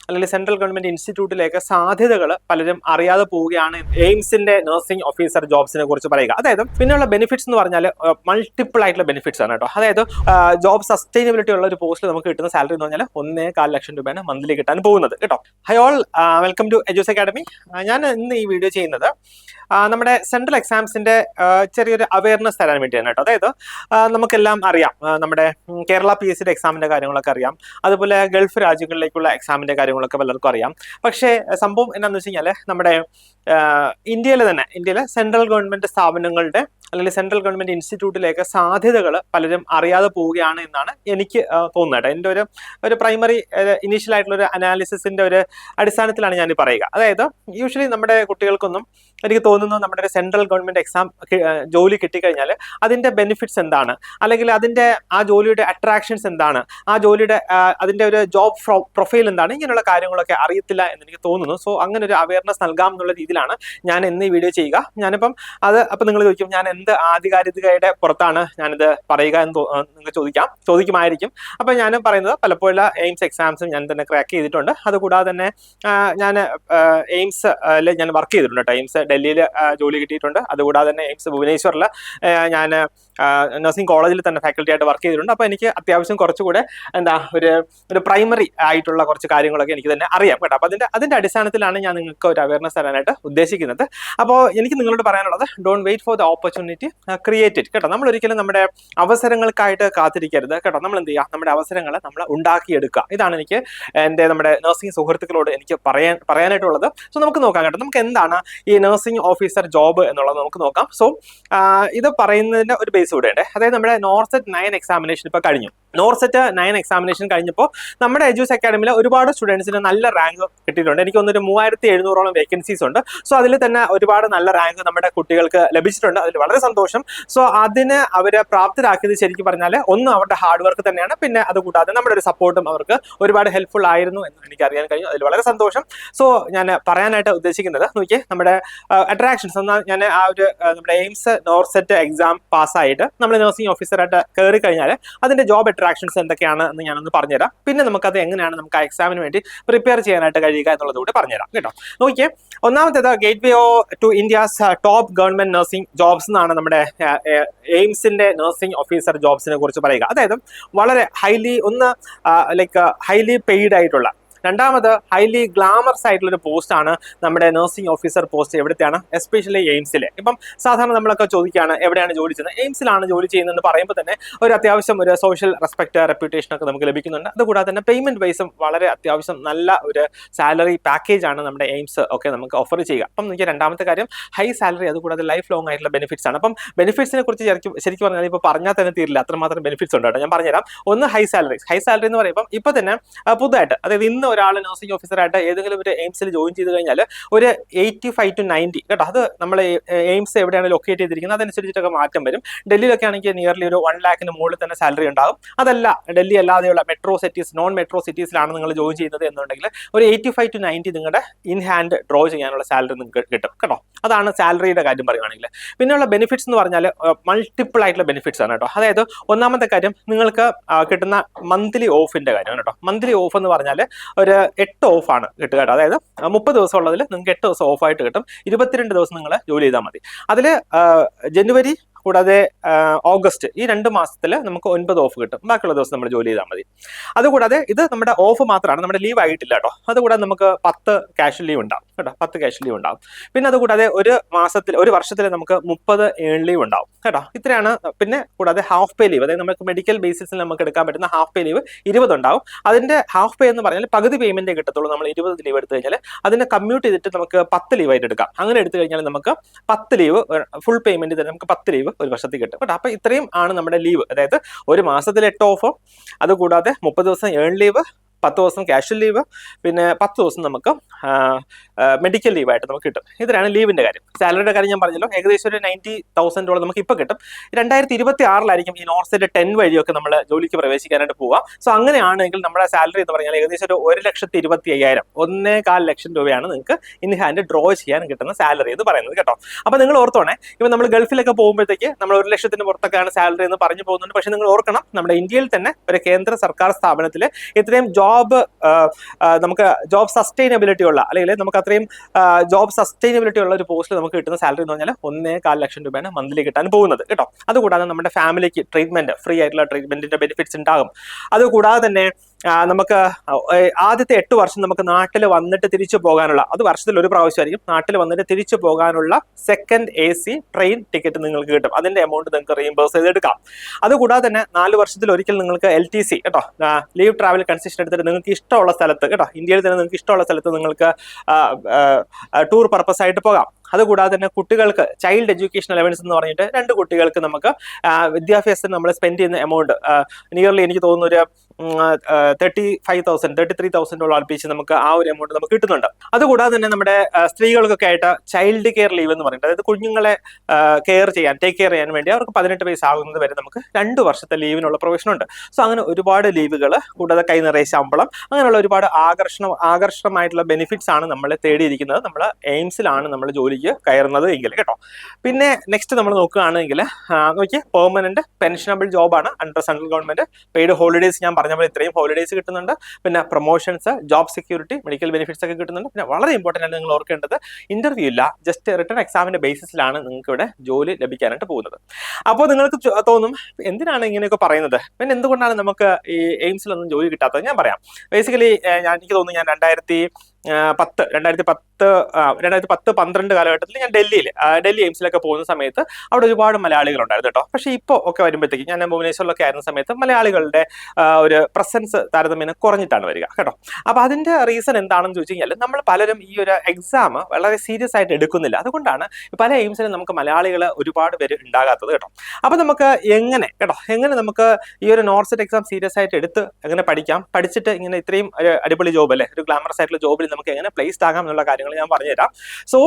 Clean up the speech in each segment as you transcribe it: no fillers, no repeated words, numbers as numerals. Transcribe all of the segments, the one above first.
അല്ലെങ്കിൽ central government ഇൻസ്റ്റിറ്റ്യൂട്ടിലേക്ക് സാധ്യതകൾ പലരും അറിയാതെ പോവുകയാണ് എയിംസിന്റെ നഴ്സിംഗ് ഓഫീസർ ജോബ്സിനെ കുറിച്ച് പറയുക. അതായത് പിന്നെയുള്ള ബെനിഫിറ്റ്സ് എന്ന് പറഞ്ഞാൽ മൾട്ടിപ്പിൾ ആയിട്ടുള്ള ബെനിഫിറ്റ്സ് ആണ് കേട്ടോ. അതായത് ജോബ് സസ്റ്റൈനബിലിറ്റി ഉള്ള ഒരു പോസ്റ്റിൽ നമുക്ക് കിട്ടുന്ന സാലറി എന്ന് പറഞ്ഞാൽ 1.25 ലക്ഷം രൂപയാണ് മന്ത്ലി കിട്ടാൻ പോകുന്നത് കേട്ടോ. Hi all, welcome to Edus academy. ഞാൻ ഇന്ന് ഈ വീഡിയോ ചെയ്യുന്നത് നമ്മുടെ സെൻട്രൽ എക്സാംസിന്റെ ചെറിയൊരു അവയർനെസ് തരാൻ വേണ്ടിയാണ് കേട്ടോ. അതായത് നമുക്കെല്ലാം അറിയാം, നമ്മുടെ കേരള PSC എക്സാമിന്റെ കാര്യങ്ങളൊക്കെ അറിയാം, അതുപോലെ ഗൾഫ് രാജ്യങ്ങളിലേക്കുള്ള എക്സാമിന്റെ കാര്യങ്ങളൊക്കെ പലർക്കും അറിയാം. പക്ഷേ സംഭവം എന്താണെന്ന് വെച്ച് കഴിഞ്ഞാൽ നമ്മുടെ ഇന്ത്യയിലെ സെൻട്രൽ ഗവൺമെന്റ് സ്ഥാപനങ്ങളുടെ അല്ലെങ്കിൽ സെൻട്രൽ ഗവൺമെന്റ് ഇൻസ്റ്റിറ്റ്യൂട്ടിലേക്ക് സാധ്യതകൾ പലരും അറിയാതെ പോവുകയാണ് എന്നാണ് എനിക്ക് തോന്നുന്നത്. എൻ്റെ ഒരു പ്രൈമറി ഇനീഷ്യൽ ആയിട്ടുള്ള ഒരു അനാലിസിസിന്റെ ഒരു അടിസ്ഥാനത്തിലാണ് ഞാൻ പറയുക. അതായത് യൂഷ്വലി നമ്മുടെ കുട്ടികൾക്കൊന്നും എനിക്ക് തോന്നുന്നു നമ്മുടെ ഒരു സെൻട്രൽ ഗവൺമെന്റ് എക്സാം ജോലി കിട്ടിക്കഴിഞ്ഞാൽ അതിന്റെ ബെനിഫിറ്റ്സ് എന്താണ്, അല്ലെങ്കിൽ അതിന്റെ ആ ജോലിയുടെ അട്രാക്ഷൻസ് എന്താണ്, ആ ജോലിയുടെ അതിന്റെ ഒരു ജോബ് പ്രൊഫൈൽ എന്താണ്, ഇങ്ങനെയുള്ള കാര്യങ്ങളൊക്കെ അറിയത്തില്ല എന്ന് എനിക്ക് തോന്നുന്നു. സോ അങ്ങനെ ഒരു അവയർനെസ് നൽകാം എന്നുള്ള രീതിയിലാണ് ഞാൻ ഇന്ന് ഈ വീഡിയോ ചെയ്യുക. ഞാനിപ്പം അപ്പം നിങ്ങൾ ചോദിക്കും, ഞാൻ എന്ത് ആധികാരികതയുടെ പുറത്താണ് ഞാനിത് പറയുക എന്ന് നിങ്ങൾക്ക് ചോദിക്കുമായിരിക്കും. അപ്പം ഞാൻ പറയുന്നത് പലപ്പോഴും എയിംസ് എക്സാംസും ഞാൻ തന്നെ ക്രാക്ക് ചെയ്തിട്ടുണ്ട്. അതുകൂടാതെ തന്നെ ഞാൻ എയിംസ് ഞാൻ വർക്ക് ചെയ്തിട്ടുണ്ട് കേട്ടോ. എയിംസ് ഡൽഹിയിൽ ജോലി കിട്ടിയിട്ടുണ്ട്. അതുകൂടാതെ തന്നെ എയിംസ് ഭുവനേശ്വറിൽ ഞാൻ നഴ്സിംഗ് കോളേജിൽ തന്നെ ഫാക്കൽറ്റി ആയിട്ട് വർക്ക് ചെയ്തിട്ടുണ്ട്. അപ്പോൾ എനിക്ക് അത്യാവശ്യം കുറച്ചുകൂടെ ഒരു പ്രൈമറി ആയിട്ടുള്ള കുറച്ച് കാര്യങ്ങളൊക്കെ എനിക്ക് തന്നെ അറിയാം കേട്ടോ. അപ്പോൾ അതിന്റെ അടിസ്ഥാനത്തിലാണ് ഞാൻ നിങ്ങൾക്ക് ഒരു അവയർനെസ് തരാനായിട്ട് ഉദ്ദേശിക്കുന്നത്. അപ്പോൾ എനിക്ക് നിങ്ങളോട് പറയാനുള്ളത്, don't wait for the opportunity, create it കേട്ടോ. നമ്മൾ ഒരിക്കലും നമ്മുടെ അവസരങ്ങൾക്കായിട്ട് കാത്തിരിക്കരുത് കേട്ടോ. നമ്മൾ എന്ത് ചെയ്യുക, നമ്മുടെ അവസരങ്ങളെ നമ്മൾ ഉണ്ടാക്കിയെടുക്കുക. ഇതാണ് എനിക്ക് നമ്മുടെ നഴ്സിംഗ് സുഹൃത്തുക്കളോട് എനിക്ക് പറയാനായിട്ടുള്ളത്. സോ നമുക്ക് നോക്കാം കേട്ടോ, നമുക്ക് എന്താണ് ഈ നഴ്സിംഗ് ഓഫീസർ ജോബ് എന്നുള്ളത് നമുക്ക് നോക്കാം. സോ ഇത് പറയുന്നതിന്റെ ഒരു ബേസ് ഇവിടെ ഉണ്ട്. അതായത് നമ്മുടെ നോർസെറ്റ് 9 എക്സാമിനേഷൻ ഇപ്പൊ കഴിഞ്ഞു. നോർസെറ്റ് 9 എക്സാമിനേഷൻ കഴിഞ്ഞപ്പോൾ നമ്മുടെ എജൂസ് അക്കാഡമിയിൽ ഒരുപാട് സ്റ്റുഡൻസിന് നല്ല റാങ്ക് കിട്ടിയിട്ടുണ്ട്. എനിക്ക് തോന്നുന്നു 3700ഓളം വേക്കൻസീസ് ഉണ്ട്. സോ അതിൽ തന്നെ ഒരുപാട് നല്ല റാങ്ക് നമ്മുടെ കുട്ടികൾക്ക് ലഭിച്ചിട്ടുണ്ട്. അതിൽ വളരെ സന്തോഷം. സോ അതിന് അവരെ പ്രാപ്തരാക്കിയത് ശരിക്കും പറഞ്ഞാൽ ഒന്ന് അവരുടെ ഹാർഡ് വർക്ക് തന്നെയാണ്. പിന്നെ അതുകൂടാതെ നമ്മുടെ ഒരു സപ്പോർട്ടും അവർക്ക് ഒരുപാട് ഹെൽപ്ഫുൾ ആയിരുന്നു എന്ന് എനിക്ക് അറിയാൻ കഴിഞ്ഞു. അതിൽ വളരെ സന്തോഷം. സോ ഞാൻ പറയാനായിട്ട് ഉദ്ദേശിക്കുന്നത്, നോക്കിയേ, നമ്മുടെ അട്രാക്ഷൻസ് എന്നാൽ ഞാൻ നമ്മുടെ എയിംസ് നോർസെറ്റ് എക്സാം പാസ്സായിട്ട് നമ്മൾ നഴ്സിംഗ് ഓഫീസറായിട്ട് കയറി കഴിഞ്ഞാൽ അതിന്റെ ജോബ് അട്രാക്ഷൻസ് എന്തൊക്കെയാണ് എന്ന് ഞാനൊന്ന് പറഞ്ഞുതരാം. പിന്നെ നമുക്കത് എങ്ങനെയാണ് നമുക്ക് ആ എക്സാമിന് വേണ്ടി പ്രിപ്പയർ ചെയ്യാനായിട്ട് കഴിയുക എന്നുള്ളത് കൂടി പറഞ്ഞുതരാം കേട്ടോ. നോക്കിയേ, ഒന്നാമത്തേത് gateway to India's top government nursing jobs എന്നാണ് നമ്മുടെ എയിംസിന്റെ നഴ്സിംഗ് ഓഫീസർ ജോബ്സിനെ കുറിച്ച് പറയുക. അതായത് വളരെ ഹൈലി പെയ്ഡ് ആയിട്ടുള്ള, രണ്ടാമത് ഹൈലി ഗ്ലാമറസ് ആയിട്ടുള്ള ഒരു പോസ്റ്റ് ആണ് നമ്മുടെ നഴ്സിംഗ് ഓഫീസർ പോസ്റ്റ്. എവിടത്തെയാണ്? എസ്പെഷ്യലി എയിംസിലെ. ഇപ്പം സാധാരണ നമ്മളൊക്കെ ചോദിക്കുകയാണ് എവിടെയാണ് ജോലി ചെയ്യുന്നത്. എയിംസിലാണ് ജോലി ചെയ്യുന്നതെന്ന് പറയുമ്പോൾ തന്നെ ഒരു അത്യാവശ്യം ഒരു സോഷ്യൽ റെസ്പെക്ട്, റെപ്യൂട്ടേഷൻ ഒക്കെ നമുക്ക് ലഭിക്കുന്നുണ്ട്. അതുകൂടാതെ തന്നെ പേയ്മെന്റ് വൈസും വളരെ അത്യാവശ്യം നല്ല ഒരു സാലറി പാക്കേജ് ആണ് നമ്മുടെ എയിംസ് ഒക്കെ നമുക്ക് ഓഫർ ചെയ്യുക. അപ്പം എനിക്ക് രണ്ടാമത്തെ കാര്യം ഹൈ സാലറി, അതുകൂടാതെ ലൈഫ് ലോങ് ആയിട്ടുള്ള ബെനിഫിറ്റ്സ് ആണ്. അപ്പം ബെനിഫിറ്റ്സിനെ കുറിച്ച് ശരിക്കും പറഞ്ഞാൽ ഇപ്പോൾ പറഞ്ഞാൽ തന്നെ തീരില്ല, അത്രമാത്രം ബെനിഫിറ്റ്സ് ഉണ്ട് കേട്ടോ. ഞാൻ പറഞ്ഞുതരാം. ഒന്ന് ഹൈ സാലറി എന്ന് പറയുമ്പോൾ ഇപ്പൊ തന്നെ പുതുതായിട്ട്, അതായത് ഇന്ന് ഒരാൾ നഴ്സിംഗ് ഓഫീസറായിട്ട് ഏതെങ്കിലും ഒരു എയിംസിൽ ജോയിൻ ചെയ്ത് കഴിഞ്ഞാൽ ഒരു 85 to 90 കേട്ടോ. അത് നമ്മൾ എയിംസ് എവിടെയാണ് ലൊക്കേറ്റ് ചെയ്തിരിക്കുന്നത് അതനുസരിച്ചിട്ടൊക്കെ മാറ്റം വരും. ഡൽഹിയിലൊക്കെ ആണെങ്കിൽ നിയർലി ഒരു 1 lakhന് മുകളിൽ തന്നെ സാലറി ഉണ്ടാകും. അതല്ല, ഡൽഹി അല്ലാതെയുള്ള മെട്രോ സിറ്റീസ്, നോൺ മെട്രോ സിറ്റീസിലാണ് നിങ്ങൾ ജോയിൻ ചെയ്യുന്നത് എന്നുണ്ടെങ്കിൽ ഒരു 85 to 90 നിങ്ങളുടെ ഇൻ ഹാൻഡ് ഡ്രോ ചെയ്യാനുള്ള സാലറി നിങ്ങൾക്ക് കിട്ടും കേട്ടോ. അതാണ് സാലറിയുടെ കാര്യം പറയുകയാണെങ്കിൽ. പിന്നെയുള്ള ബെനിഫിറ്റ്സ് എന്ന് പറഞ്ഞാൽ മൾട്ടിപ്പിൾ ആയിട്ടുള്ള ബെനിഫിറ്റ്സ് ആണ് കേട്ടോ. അതായത് ഒന്നാമത്തെ കാര്യം, നിങ്ങൾക്ക് കിട്ടുന്ന മന്ത്ലി ഓഫിന്റെ കാര്യമാണ് കേട്ടോ. മന്ത്ലി ഓഫ് എന്ന് പറഞ്ഞാൽ ഒരു 8 ഓഫാണ് കിട്ടുക കേട്ടോ. അതായത് 30 ദിവസം ഉള്ളതിൽ നിങ്ങൾക്ക് 8 ദിവസം ഓഫായിട്ട് കിട്ടും. 22 ദിവസം നിങ്ങൾ ജോലി ചെയ്താൽ മതി. അതിൽ ജനുവരി കൂടാതെ ഓഗസ്റ്റ് ഈ 2 മാസത്തിൽ നമുക്ക് 9 ഓഫ് കിട്ടും. ബാക്കിയുള്ള ദിവസം നമ്മൾ ജോലി ചെയ്താൽ മതി. അതുകൂടാതെ ഇത് നമ്മുടെ ഓഫ് മാത്രമാണ്, നമ്മുടെ ലീവ് ആയിട്ടില്ല കേട്ടോ. അതുകൂടാതെ നമുക്ക് 10 ക്യാഷ് ലീവ് ഉണ്ടാവും കേട്ടോ. 10 ക്യാഷ് ലീവ് ഉണ്ടാവും. പിന്നെ അതുകൂടാതെ ഒരു വർഷത്തിൽ നമുക്ക് 30 ഏൺ ലീവ് ഉണ്ടാവും കേട്ടോ. ഇത്രയാണ്. പിന്നെ കൂടാതെ ഹാഫ് പേ ലീവ്, അതായത് നമുക്ക് മെഡിക്കൽ ബേസിസിൽ നമുക്ക് എടുക്കാൻ പറ്റുന്ന ഹാഫ് പേ ലീവ് 20 ഉണ്ടാവും. അതിന്റെ ഹാഫ് പേ എന്ന് പറഞ്ഞാൽ പകുതി പേയ്മെന്റ് കിട്ടത്തുള്ളൂ. നമ്മൾ 20 ലീവ് എടുത്തു കഴിഞ്ഞാൽ അതിനെ കമ്മ്യൂട്ട് ചെയ്തിട്ട് നമുക്ക് 10 ലീവായിട്ട് എടുക്കാം. അങ്ങനെ എടുത്തു കഴിഞ്ഞാൽ നമുക്ക് 10 ലീവ് ഫുൾ പേയ്മെന്റ് തന്നെ നമുക്ക് 10 ലീവ് ഒരു വർഷത്തിൽ കിട്ടും കേട്ടോ. അപ്പൊ ഇത്രയും ആണ് നമ്മുടെ ലീവ്. അതായത് ഒരു മാസത്തിൽ 8 ഓഫ്, അതുകൂടാതെ 30 ദിവസം ഏൺ ലീവ്, 10 ദിവസം ക്യാഷ്വൽ ലീവ്, പിന്നെ 10 ദിവസം നമുക്ക് മെഡിക്കൽ ലീവായിട്ട് നമുക്ക് കിട്ടും. ഇത്രയാണ് ലീവിന്റെ കാര്യം. സാലറിയുടെ കാര്യം ഞാൻ പറഞ്ഞല്ലോ, ഏകദേശം ഒരു 90,000 നമുക്ക് ഇപ്പോൾ കിട്ടും. 2026 ഈ നോർസെറ്റ് 10 വഴിയൊക്കെ നമ്മൾ ജോലിക്ക് പ്രവേശിക്കാനായിട്ട് പോവാം. സോ അങ്ങനെയാണെങ്കിൽ നമ്മുടെ സാലറി എന്ന് പറഞ്ഞാൽ ഏകദേശം ഒരു 1,25,000, 1.25 ലക്ഷം രൂപയാണ് നിങ്ങൾക്ക് ഇൻ ഹാൻഡ് ഡ്രോ ചെയ്യാൻ കിട്ടുന്ന സാലറി എന്ന് പറയുന്നത് കേട്ടോ. അപ്പൊ നിങ്ങൾ ഓർത്തോണേ, ഇപ്പൊ നമ്മൾ ഗൾഫിലൊക്കെ പോകുമ്പോഴത്തേക്ക് നമ്മൾ 1 ലക്ഷത്തിന് പുറത്തൊക്കെയാണ് സാലറി എന്ന് പറഞ്ഞു പോകുന്നുണ്ട്. പക്ഷെ നിങ്ങൾ ഓർക്കണം, നമ്മുടെ ഇന്ത്യയിൽ തന്നെ ഒരു കേന്ദ്ര സർക്കാർ സ്ഥാപനത്തിൽ ഇത്രയും നമുക്ക് ജോബ് സസ്റ്റൈനബിലിറ്റി ഉള്ള അല്ലെങ്കിൽ നമുക്ക് അത്രയും ജോബ് സസ്റ്റൈനബിലിറ്റി ഉള്ള ഒരു പോസ്റ്റിൽ നമുക്ക് കിട്ടുന്ന സാലറി എന്ന് പറഞ്ഞാൽ 1.25 ലക്ഷം രൂപയാണ് മന്ത്ലി കിട്ടാൻ പോകുന്നത് കേട്ടോ. അതുകൂടാതെ നമ്മുടെ ഫാമിലിക്ക് ട്രീറ്റ്മെന്റ്, ഫ്രീ ആയിട്ടുള്ള ട്രീറ്റ്മെന്റിന്റെ ബെനിഫിറ്റ്സ് ഉണ്ടാകും. അതുകൂടാതെ തന്നെ നമുക്ക് ആദ്യത്തെ 8 വർഷം നമുക്ക് നാട്ടിൽ വന്നിട്ട് തിരിച്ചു പോകാനുള്ള, അത് വർഷത്തിൽ ഒരു പ്രാവശ്യമായിരിക്കും, നാട്ടിൽ വന്നിട്ട് തിരിച്ചു പോകാനുള്ള സെക്കൻഡ് AC ട്രെയിൻ ടിക്കറ്റ് നിങ്ങൾക്ക് കിട്ടും. അതിന്റെ എമൗണ്ട് നിങ്ങൾക്ക് റീഇംബേഴ്സ് ചെയ്തെടുക്കാം. അതുകൂടാതെ തന്നെ 4 വർഷത്തിൽ ഒരിക്കൽ നിങ്ങൾക്ക് LTC കേട്ടോ, ലീവ് ട്രാവൽ കൺസെഷൻ എടുത്തിട്ട് നിങ്ങൾക്ക് ഇഷ്ടമുള്ള സ്ഥലത്ത് കേട്ടോ, ഇന്ത്യയിൽ തന്നെ നിങ്ങൾക്ക് ഇഷ്ടമുള്ള സ്ഥലത്ത് നിങ്ങൾക്ക് ടൂർ പർപ്പസ് ആയിട്ട് പോകാം. അതുകൂടാതെ തന്നെ കുട്ടികൾക്ക് ചൈൽഡ് എഡ്യൂക്കേഷൻ അലവൻസ് എന്ന് പറഞ്ഞിട്ട് 2 കുട്ടികൾക്ക് നമുക്ക് വിദ്യാഭ്യാസത്തിന് നമ്മൾ സ്പെൻഡ് ചെയ്യുന്ന എമൗണ്ട് നിയർലി എനിക്ക് തോന്നുന്നു ഒരു 33,000 അടുപ്പിച്ച് നമുക്ക് ആ ഒരു എമൗണ്ട് നമുക്ക് കിട്ടുന്നുണ്ട്. അതുകൂടാതെ തന്നെ നമ്മുടെ സ്ത്രീകൾക്കൊക്കെ ആയിട്ട് ചൈൽഡ് കെയർ ലീവ് എന്ന് പറഞ്ഞിട്ട്, അതായത് കുഞ്ഞുങ്ങളെ ടേക്ക് കെയർ ചെയ്യാൻ വേണ്ടി അവർക്ക് 18 വയസ്സ് ആകുന്നത് വരെ നമുക്ക് 2 വർഷത്തെ ലീവിനുള്ള പ്രൊവിഷൻ ഉണ്ട്. സോ അങ്ങനെ ഒരുപാട് ലീവുകൾ, കൂടാതെ കൈ നിറയെ ശമ്പളം, അങ്ങനെയുള്ള ഒരുപാട് ആകർഷണമായിട്ടുള്ള ബെനിഫിറ്റ്സ് ആണ് നമ്മൾ തേടിയിരിക്കുന്നത്. നമ്മൾ എയിംസിലാണ് നമ്മൾ ജോലിക്ക് കയറുന്നത് എങ്കിൽ കേട്ടോ. പിന്നെ നെക്സ്റ്റ് നമ്മൾ നോക്കുകയാണെങ്കിൽ നോക്കിയാൽ പെർമനന്റ് പെൻഷനബിൾ ജോബാണ് under central government. Paid holidays ഞാൻ പറഞ്ഞ പോലെ ഇത്രയും ഹോളിഡേയ്സ് കിട്ടുന്നുണ്ട്. പിന്നെ promotions, job security, medical benefits ഒക്കെ കിട്ടുന്നുണ്ട്. പിന്നെ വളരെ ഇമ്പോർട്ടൻ്റ് ആണ് നിങ്ങൾ ഓർക്കേണ്ടത്, ഇന്റർവ്യൂ ഇല്ല, ജസ്റ്റ് റിട്ടൺ എക്സാമിന്റെ ബേസിസിലാണ് നിങ്ങൾക്ക് ഇവിടെ ജോലി ലഭിക്കാനായിട്ട് പോകുന്നത്. അപ്പോൾ നിങ്ങൾക്ക് തോന്നും എന്തിനാണ് ഇങ്ങനെയൊക്കെ പറയുന്നത്, പിന്നെ എന്തുകൊണ്ടാണ് നമുക്ക് ഈ എയിംസിലൊന്നും ജോലി കിട്ടാത്തത്? ഞാൻ പറയാം. ബേസിക്കലി എനിക്ക് തോന്നുന്നു ഞാൻ 2010-12 കാലഘട്ടത്തിൽ ഞാൻ ഡൽഹി എയിംസിലൊക്കെ പോകുന്ന സമയത്ത് അവിടെ ഒരുപാട് മലയാളികൾ ഉണ്ടായിരുന്നു കേട്ടോ. പക്ഷേ ഇപ്പോൾ ഒക്കെ വരുമ്പോഴത്തേക്ക് ഞാൻ ഭുവനേശ്വറിലൊക്കെ ആയിരുന്ന സമയത്ത് മലയാളികളുടെ ഒരു പ്രസൻസ് താരതമ്യേന കുറഞ്ഞിട്ടാണ് വരിക കേട്ടോ. അപ്പോൾ അതിന്റെ റീസൺ എന്താണെന്ന് ചോദിച്ചു കഴിഞ്ഞാൽ നമ്മൾ പലരും ഈ ഒരു എക്സാം വളരെ സീരിയസ് ആയിട്ട് എടുക്കുന്നില്ല. അതുകൊണ്ടാണ് പല എയിംസിലും നമുക്ക് മലയാളികൾ ഒരുപാട് പേര് ഉണ്ടാകാത്തത് കേട്ടോ. അപ്പോൾ നമുക്ക് എങ്ങനെ നമുക്ക് ഈ ഒരു നോർസെറ്റ് എക്സാം സീരിയസ് ആയിട്ട് എടുത്ത് എങ്ങനെ പഠിച്ചിട്ട് ഇങ്ങനെ ഇത്രയും ഒരു അടിപൊളി ജോബ് അല്ലേ, ഒരു ഗ്ലാമറസ് ആയിട്ടുള്ള ജോബിൽ നമുക്ക് എങ്ങനെ പ്ലേസ്ഡ് ആകാം എന്നുള്ള കാര്യങ്ങൾ ഞാൻ പറഞ്ഞുതരാം. സോ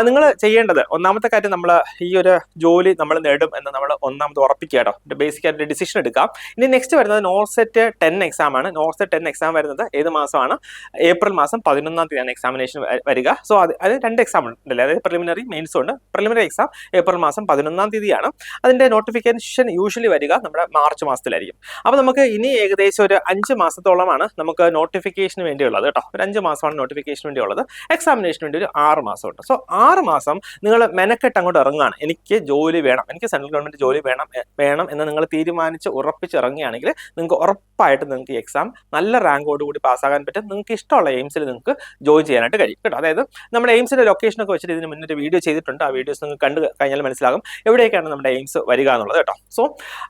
നിങ്ങൾ ചെയ്യേണ്ടത് ഒന്നാമത്തെ കാര്യം, നമ്മൾ ഈ ഒരു ജോലി നമ്മൾ നേടും എന്ന് നമ്മൾ ഒന്നാമത് ഉറപ്പിക്കുക കേട്ടോ. ബേസിക് ആയിട്ട് ഡിസിഷൻ എടുക്കാം. ഇനി നെക്സ്റ്റ് വരുന്നത് നോർസെറ്റ് 10 എക്സാം ആണ്. നോർസെറ്റ് 10 എക്സാം വരുന്നത് ഏത് മാസമാണ്? ഏപ്രിൽ മാസം 11-ാം തീയതിയാണ് എക്സാമിനേഷൻ വരിക. സോ അത് 2 എക്സാം ഉണ്ടല്ലേ, അതായത് പ്രിലിമിനറി മെയിൻസും ഉണ്ട്. പ്രിലിമിനറി എക്സാം ഏപ്രിൽ മാസം 11-ാം തീയതിയാണ്. അതിന്റെ നോട്ടിഫിക്കേഷൻ യൂഷ്വലി വരിക നമ്മുടെ മാർച്ച് മാസത്തിലായിരിക്കും. അപ്പോൾ നമുക്ക് ഇനി ഏകദേശം ഒരു 5 മാസത്തോളമാണ് നമുക്ക് നോട്ടിഫിക്കേഷന് വേണ്ടിയുള്ളത് കേട്ടോ. ഒരു 5 മാസമാണ് നോട്ടിഫിക്കേഷന് വേണ്ടിയുള്ളത്. എക്സാമിനേഷന് വേണ്ടി ഒരു 6 മാസമുണ്ട്. സോ 6 മാസം നിങ്ങൾ മെനക്കെട്ട് അങ്ങോട്ട് ഇറങ്ങുകയാണ്. എനിക്ക് ജോലി വേണം, എനിക്ക് സെൻട്രൽ ഗവൺമെന്റ് ജോലി വേണം എന്ന് നിങ്ങൾ തീരുമാനിച്ച് ഉറപ്പിച്ചിറങ്ങുകയാണെങ്കിൽ നിങ്ങൾക്ക് ഉറപ്പായിട്ട് നിങ്ങൾക്ക് ഈ എക്സാം നല്ല റാങ്കോട് കൂടി പാസ്സാകാൻ പറ്റും. നിങ്ങൾക്ക് ഇഷ്ടമുള്ള എയിംസിൽ നിങ്ങൾക്ക് ജോയിൻ ചെയ്യാനായിട്ട് കഴിയും കേട്ടോ. അതായത് നമ്മുടെ എയിംസിന്റെ ലൊക്കേഷനൊക്കെ വെച്ചിട്ട് ഇതിന് മുന്നേ ഒരു വീഡിയോ ചെയ്തിട്ടുണ്ട്. ആ വീഡിയോസ് നിങ്ങൾക്ക് കണ്ടു കഴിഞ്ഞാൽ മനസ്സിലാകും എവിടേക്കാണ് നമ്മുടെ എയിംസ് വരിക എന്നുള്ളത് കേട്ടോ. സോ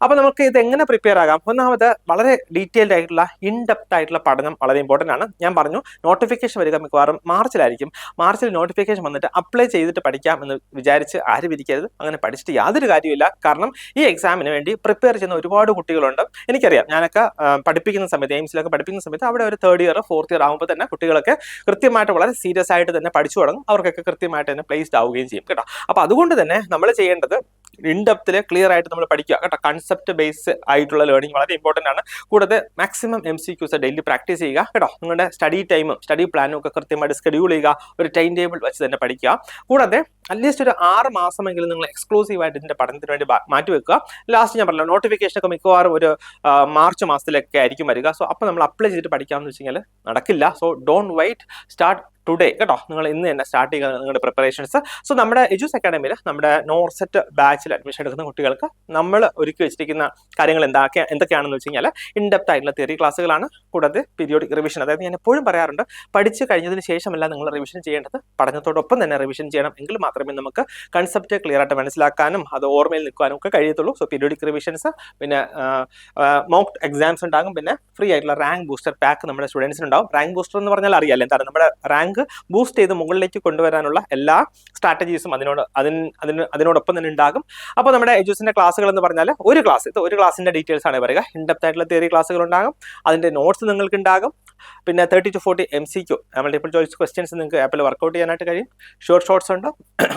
അപ്പോൾ നമുക്ക് ഇത് എങ്ങനെ പ്രിപ്പയർ ആകാം? ഒന്നാമത് വളരെ ഡീറ്റെയിൽഡ് ആയിട്ടുള്ള ഇൻഡെപ്ത് ആയിട്ടുള്ള പഠനം വളരെ ഇമ്പോർട്ടൻ്റ് ആണ്. ഞാൻ പറഞ്ഞു നോട്ടിഫിക്കേഷൻ വരിക മിക്കവാറും മാർച്ചിലായിരിക്കും. മാർച്ചിൽ നോട്ടിഫിക്കേഷൻ വന്നിട്ട് അപ്ലൈ ചെയ്തിട്ട് പഠിക്കാം എന്ന് വിചാരിച്ച് ആരും ഇരിക്കരുത്. അങ്ങനെ പഠിച്ചിട്ട് യാതൊരു കാര്യമില്ല. കാരണം ഈ എക്സാമിന് വേണ്ടി പ്രിപ്പയർ ചെയ്യുന്ന ഒരുപാട് കുട്ടികളുണ്ട്. എനിക്കറിയാം, ഞാനൊക്കെ പഠിപ്പിക്കുന്ന സമയത്ത്, എയിംസിലൊക്കെ പഠിപ്പിക്കുന്ന സമയത്ത് അവിടെ ഒരു 3rd ഇയർ 4th ഇയർ ആകുമ്പോൾ തന്നെ കുട്ടികളൊക്കെ കൃത്യമായിട്ട് വളരെ സീരിയസ് ആയിട്ട് തന്നെ പഠിച്ചു തുടങ്ങും. അവർക്കൊക്കെ കൃത്യമായിട്ട് തന്നെ പ്ലേസ്ഡ് ആവുകയും ചെയ്യും കേട്ടോ. അപ്പോൾ അതുകൊണ്ട് തന്നെ നമ്മൾ ചെയ്യേണ്ടത് ഇൻഡെപ്തിൽ ക്ലിയർ ആയിട്ട് നമ്മൾ പഠിക്കുക കേട്ടോ. കൺസെപ്റ്റ് ബേസ് ആയിട്ടുള്ള ലേണിംഗ് വളരെ ഇമ്പോർട്ടൻ്റ് ആണ്. കൂടാതെ മാക്സിമം MCQs ഡെയിലി പ്രാക്ടീസ് ചെയ്യുക കേട്ടോ. നിങ്ങളുടെ സ്റ്റഡി ടൈമും സ്റ്റഡി പ്ലാനും ഒക്കെ കൃത്യമായിട്ട് ഷെഡ്യൂൾ ചെയ്യുക. ഒരു ടൈം ടേബിൾ വെച്ച് തന്നെ പഠിക്കുക. കൂടാതെ അറ്റ്ലീസ്റ്റ് ഒരു 6 മാസമെങ്കിലും നിങ്ങൾ എക്സ്ക്ലൂസീവ് ആയിട്ട് ഇതിന്റെ പഠനത്തിന് വേണ്ടി മാറ്റി വെക്കുക. ലാസ്റ്റ് ഞാൻ പറഞ്ഞല്ലോ, നോട്ടിഫിക്കേഷൻ ഒക്കെ മിക്കവാറും ഒരു മാർച്ച് മാസത്തിലൊക്കെ ആയിരിക്കും വരിക. സോ അപ്പോൾ നമ്മൾ അപ്ലൈ ചെയ്തിട്ട് പഠിക്കാമെന്ന് വെച്ച് കഴിഞ്ഞാൽ നടക്കില്ല. So don't wait, start today കേട്ടോ. നിങ്ങൾ ഇന്ന് തന്നെ സ്റ്റാർട്ട് ചെയ്യുക നിങ്ങളുടെ പ്രിപ്പറേഷൻസ്. സോ നമ്മുടെ എജൂസ് അക്കാഡമിയിൽ നമ്മുടെ നോർസെറ്റ് ബാച്ചിൽ അഡ്മിഷൻ എടുക്കുന്ന കുട്ടികൾക്ക് നമ്മൾ ഒരുക്കി വെച്ചിരിക്കുന്ന കാര്യങ്ങൾ എന്തൊക്കെയാണെന്ന് വെച്ച് കഴിഞ്ഞാൽ ഇൻഡെപ്ത് ആയിട്ടുള്ള തിയറി ക്ലാസ്സുകളാണ്. കൂടാതെ പീരിയോഡിക് റിവിഷൻ, അതായത് ഞാൻ എപ്പോഴും പറയാറുണ്ട്, പഠിച്ച് കഴിഞ്ഞതിന് ശേഷമല്ല നിങ്ങൾ റിവിഷൻ ചെയ്യേണ്ടത്, പഠനത്തോടൊപ്പം തന്നെ റിവിഷൻ ചെയ്യണം. എങ്കിൽ മാത്രമേ നമുക്ക് കൺസെപ്റ്റ് ക്ലിയർ ആയിട്ട് മനസ്സിലാക്കാനും അത് ഓർമ്മയിൽ നിൽക്കാനും ഒക്കെ കഴിയത്തുള്ളൂ. സോ പീരിയോഡിക് റിവിഷൻസ്, പിന്നെ മോക്ക് എക്സാംസ് ഉണ്ടാകും, പിന്നെ ഫ്രീ ആയിട്ടുള്ള റാങ്ക് ബൂസ്റ്റർ പാക്ക് നമ്മുടെ സ്റ്റുഡൻസിന് ഉണ്ടാവും. റാങ്ക് ബൂസ്റ്റർ എന്ന് പറഞ്ഞാൽ അറിയാലോ എന്താണ്, നമ്മുടെ റാങ്ക് ബൂസ്റ്റ് ചെയ്ത് മുകളിലേക്ക് കൊണ്ടുവരാനുള്ള എല്ലാ സ്ട്രാറ്റജീസും അതിനോടൊപ്പം തന്നെ ഉണ്ടാകും. അപ്പോൾ നമ്മുടെ എജൂസിന്റെ ക്ലാസ്സുകൾ എന്ന് പറഞ്ഞാൽ ഒരു ക്ലാസ്സിന്റെ ഡീറ്റെയിൽസ് ആണ് പറയുക. ഇൻഡെപ്ത് ആയിട്ടുള്ള തിയറി ക്ലാസ്സുകൾ ഉണ്ടാകും, അതിന്റെ നോട്ട്സ് നിങ്ങൾക്ക് ഉണ്ടാകും. പിന്നെ 30 to 40 MCQ multiple choice questions നിങ്ങൾക്ക് ആപ്പിൽ വർക്കൗട്ട് ചെയ്യാനായിട്ട് കഴിയും. ഷോർട്ട്സ് ഉണ്ട്.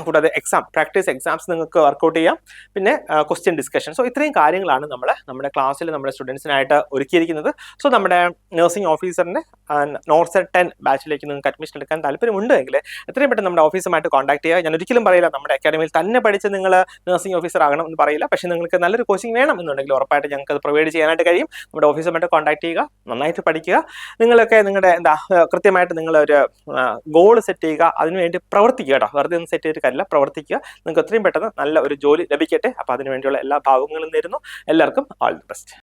കൂടാതെ പ്രാക്ടീസ് എക്സാംസ് നിങ്ങൾക്ക് വർക്കൗട്ട് ചെയ്യാം. പിന്നെ ക്വസ്റ്റ്യൻ ഡിസ്കഷൻ. സോ ഇത്രയും കാര്യങ്ങളാണ് നമ്മുടെ ക്ലാസ്സിൽ നമ്മുടെ സ്റ്റുഡൻസിനായിട്ട് ഒരുക്കിയിരിക്കുന്നത്. സോ നമ്മുടെ നഴ്സിംഗ് ഓഫീസറിന്റെ നോർസെറ്റ് 10 ബാച്ചിലേക്ക് നിങ്ങൾക്ക് അഡ്മിഷൻ എടുക്കാൻ താല്പര്യമുണ്ടെങ്കിൽ എത്രയും പെട്ടെന്ന് നമ്മുടെ ഓഫീസുമായിട്ട് കോൺടാക്ട് ചെയ്യുക. ഞാൻ ഒരിക്കലും പറയില്ല നമ്മുടെ അക്കാഡമിയിൽ തന്നെ പഠിച്ച് നിങ്ങൾ നഴ്സിംഗ് ഓഫീസർ ആകണം എന്ന് പറയില്ല. പക്ഷേ നിങ്ങൾക്ക് നല്ലൊരു കോച്ചിങ് വേണം എന്നുണ്ടെങ്കിൽ ഉറപ്പായിട്ട് ഞങ്ങൾക്ക് അത് പ്രൊവൈഡ് ചെയ്യാനായിട്ട് കഴിയും. നമ്മുടെ ഓഫീസുമായിട്ട് കോൺടാക്ട് ചെയ്യുക, നന്നായിട്ട് പഠിക്കുക. നിങ്ങളൊക്കെ നിങ്ങളുടെ കൃത്യമായിട്ട് നിങ്ങൾ ഒരു ഗോൾ സെറ്റ് ചെയ്യുക, അതിനുവേണ്ടി പ്രവർത്തിക്കുക കേട്ടോ. വെറുതെ ഒന്ന് സെറ്റ് ചെയ്തിട്ട് കാര്യമില്ല, പ്രവർത്തിക്കുക. നിങ്ങൾക്ക് എത്രയും പെട്ടെന്ന് നല്ല ഒരു ജോലി ലഭിക്കട്ടെ. അപ്പോൾ അതിനുവേണ്ടിയുള്ള എല്ലാ ഭാവങ്ങളും നേരുന്നു. എല്ലാവർക്കും ഓൾ ദി ബെസ്റ്റ്.